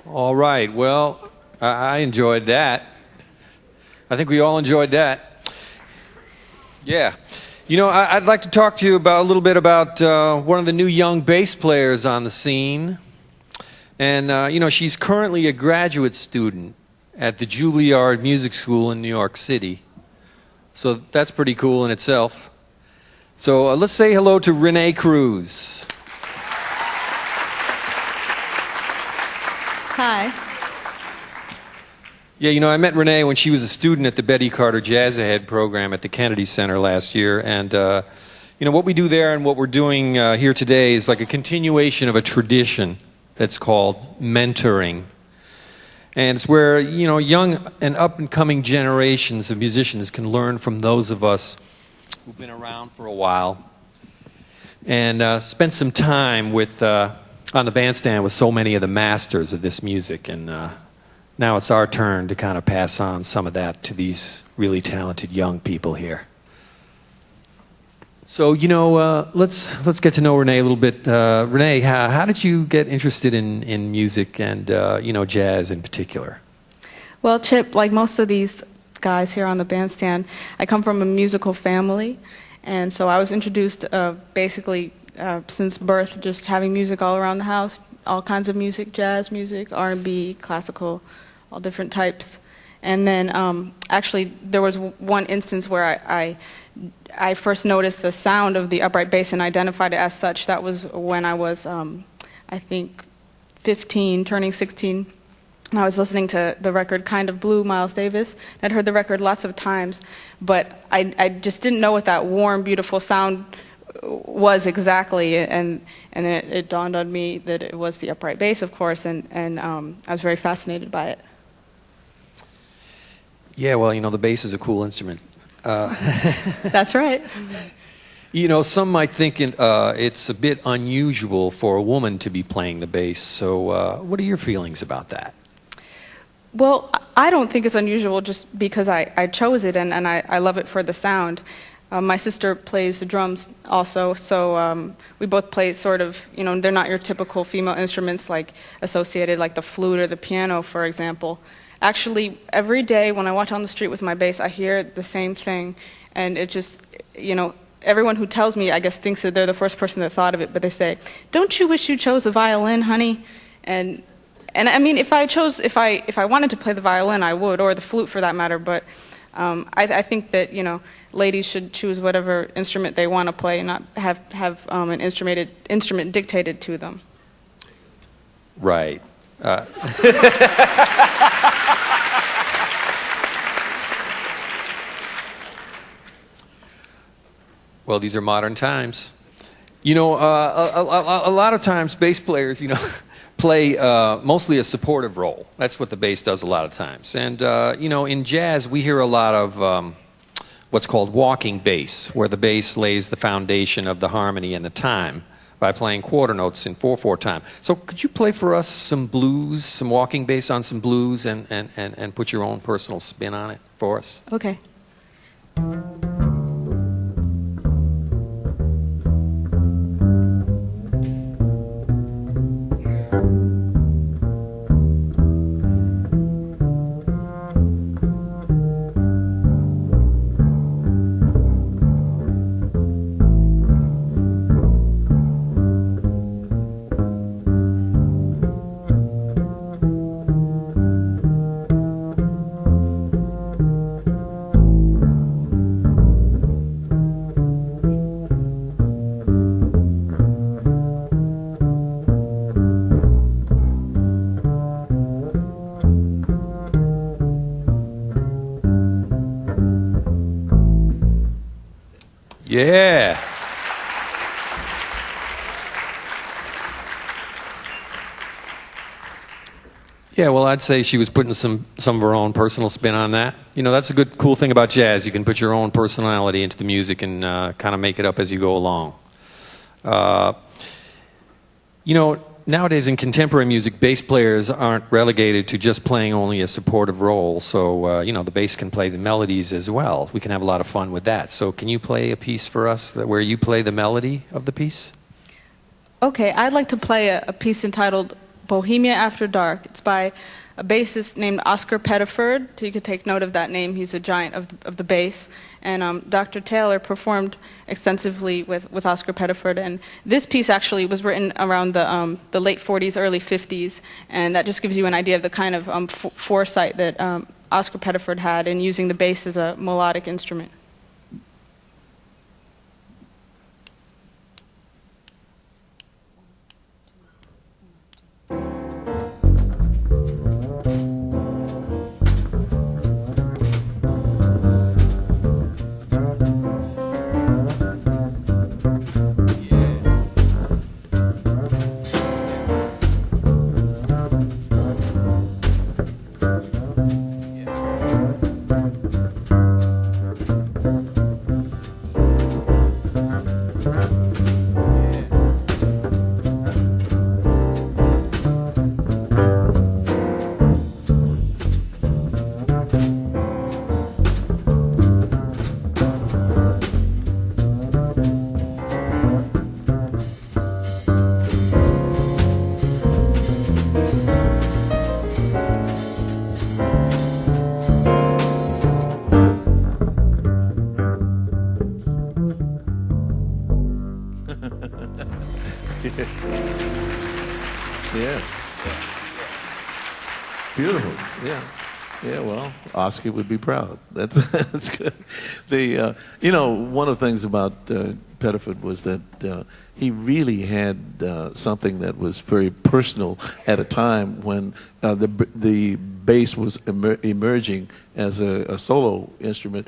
All right. Well, I enjoyed that. I think we all enjoyed that. Yeah. You know, I'd like to talk to you about a little bit about one of the new young bass players on the scene. And, you know, she's currently a graduate student at the Juilliard Music School in New York City. So that's pretty cool in itself. So let's say hello to Renee Cruz. Hi. Yeah, you know, I met Renee when she was a student at the Betty Carter Jazz Ahead program at the Kennedy Center last year. And, you know, what we do there and what we're doing here today is like a continuation of a tradition that's called mentoring. And it's where, you know, young and up-and-coming generations of musicians can learn from those of us who've been around for a while and spend some time with, on the bandstand with so many of the masters of this music. And now it's our turn to kind of pass on some of that to these really talented young people here. So, you know, let's get to know Renee a little bit. Renee, how did you get interested in music and, you know, jazz in particular? Well, Chip, like most of these guys here on the bandstand, I come from a musical family, and so I was introduced basically since birth, just having music all around the house, all kinds of music, jazz music, R&B, classical, all different types. And then actually there was one instance where I first noticed the sound of the upright bass and identified it as such. That was when I was, I think, 15, turning 16. And I was listening to the record Kind of Blue, Miles Davis. I'd heard the record lots of times, but I just didn't know what that warm, beautiful sound was exactly. And then it dawned on me that it was the upright bass, of course, and I was very fascinated by it. Yeah, well, you know, the bass is a cool instrument. That's right. You know, some might think it's a bit unusual for a woman to be playing the bass. So what are your feelings about that? Well, I don't think it's unusual just because I chose it and I love it for the sound. My sister plays the drums also, so we both play sort of, you know, they're not your typical female instruments like associated like the flute or the piano, for example. Actually, every day when I walk on the street with my bass, I hear the same thing, and it just, you know, everyone who tells me, I guess, thinks that they're the first person that thought of it, but they say, "Don't you wish you chose a violin, honey?" And I mean, if I wanted to play the violin, I would, or the flute for that matter, but I think that, you know, ladies should choose whatever instrument they want to play and not have an instrument dictated to them. Right. Well, these are modern times. You know, a lot of times bass players, you know, play mostly a supportive role. That's what the bass does a lot of times. And, you know, in jazz, we hear a lot of what's called walking bass, where the bass lays the foundation of the harmony and the time by playing quarter notes in 4/4 time. So could you play for us some blues, some walking bass on some blues, and put your own personal spin on it for us? Okay. Yeah. Yeah, well, I'd say she was putting some of her own personal spin on that. You know, that's a good, cool thing about jazz. You can put your own personality into the music and kind of make it up as you go along. You know, nowadays in contemporary music, bass players aren't relegated to just playing only a supportive role. So, you know, the bass can play the melodies as well. We can have a lot of fun with that. So can you play a piece for us where you play the melody of the piece? Okay, I'd like to play a piece entitled Bohemia After Dark. It's by a bassist named Oscar Pettiford, so you could take note of that name. He's a giant of the bass. And Dr. Taylor performed extensively with Oscar Pettiford. And this piece actually was written around the late 40s, early 50s, and that just gives you an idea of the kind of foresight that Oscar Pettiford had in using the bass as a melodic instrument. Yeah. Beautiful. Yeah. Yeah. Well, Oscar would be proud. That's good. One of the things about Pettiford was that he really had something that was very personal at a time when the bass was emerging as a solo instrument.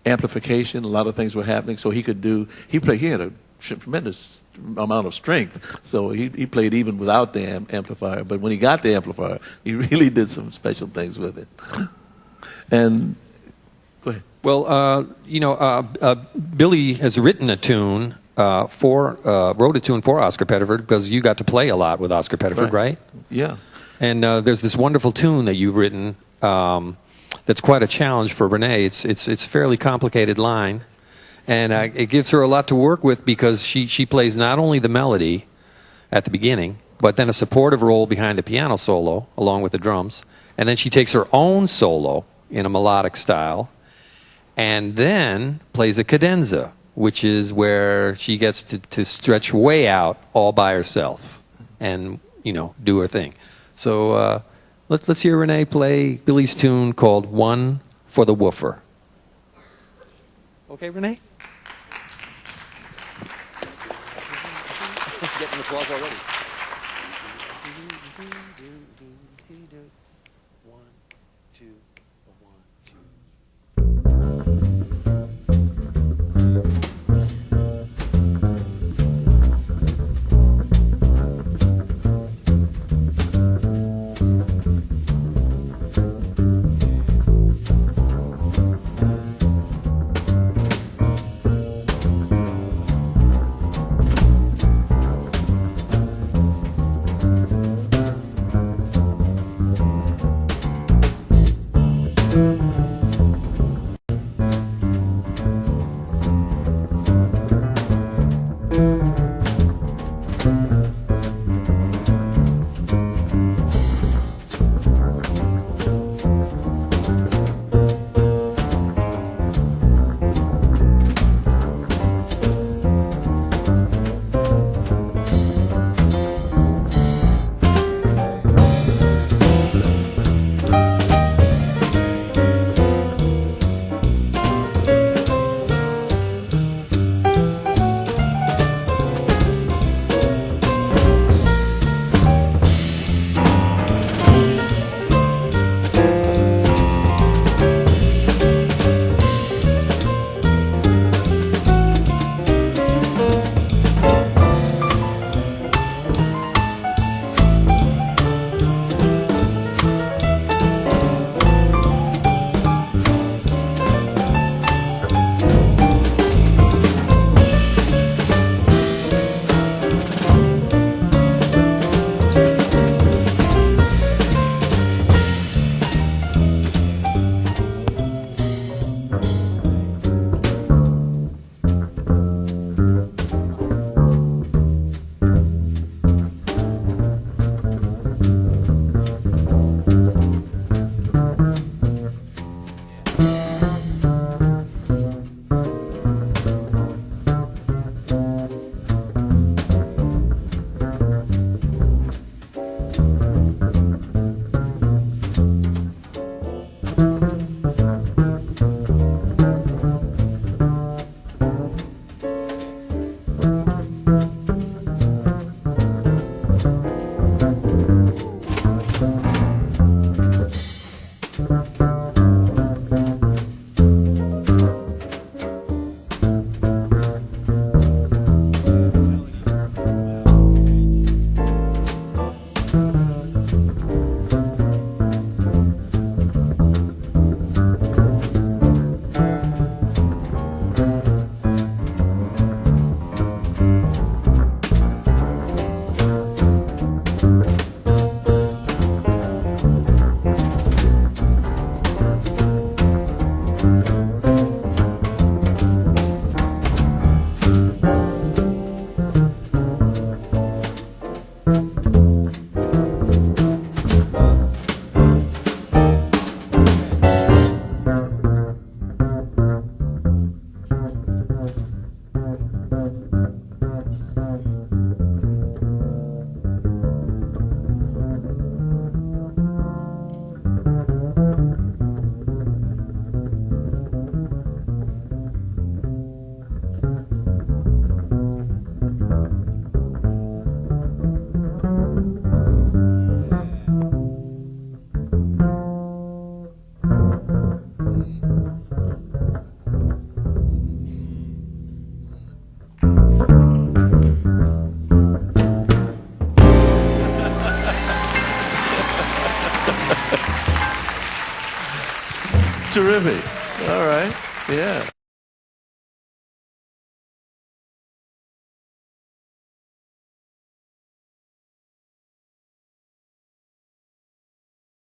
Amplification, a lot of things were happening, so he had a tremendous amount of strength, so he played even without the amplifier, but when he got the amplifier, he really did some special things with it. And go ahead. Well, Billy has written a tune wrote a tune for Oscar Pettiford because you got to play a lot with Oscar Pettiford, right? Yeah. And there's this wonderful tune that you've written that's quite a challenge for Renee. It's a fairly complicated line, and it gives her a lot to work with because she plays not only the melody at the beginning, but then a supportive role behind the piano solo along with the drums, and then she takes her own solo in a melodic style, and then plays a cadenza, which is where she gets to stretch way out all by herself and do her thing. So let's hear Renee play Billy's tune called "One for the Woofer." Okay, Renee? Getting applause already. One, two, one, two. Terrific. All right. Yeah.